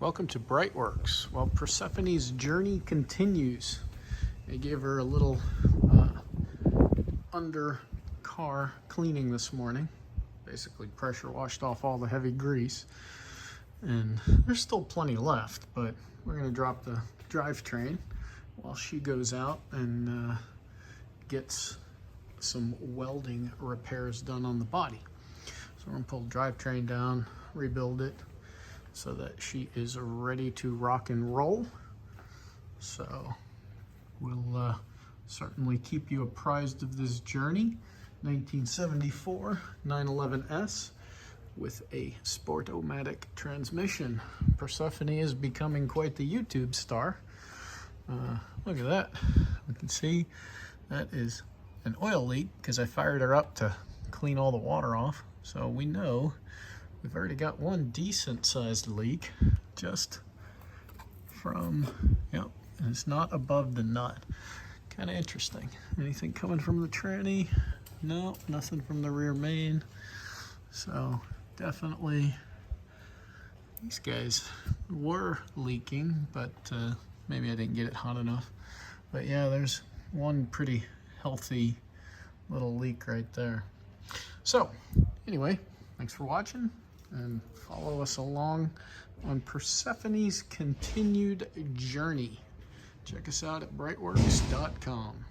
Welcome to BreitWerks. Well, Persephone's journey continues. I gave her a little under car cleaning this morning. Basically pressure washed off all the heavy grease. And there's still plenty left, but we're going to drop the drivetrain while she goes out and gets some welding repairs done on the body. So we're going to pull the drivetrain down, rebuild it, so that she is ready to rock and roll. So we'll certainly keep you apprised of this journey. 1974 911S with a Sportomatic transmission. Persephone is becoming quite the YouTube star. Look at that. We can see that is an oil leak because I fired her up to clean all the water off. So we know we've already got one decent sized leak just from, yep, and it's not above the nut. Kind of interesting. Anything coming from the tranny? No, nothing from the rear main. So definitely these guys were leaking, but maybe I didn't get it hot enough. But yeah, there's one pretty healthy little leak right there. So anyway, thanks for watching, and follow us along on Persephone's continued journey. Check us out at BreitWerks.com.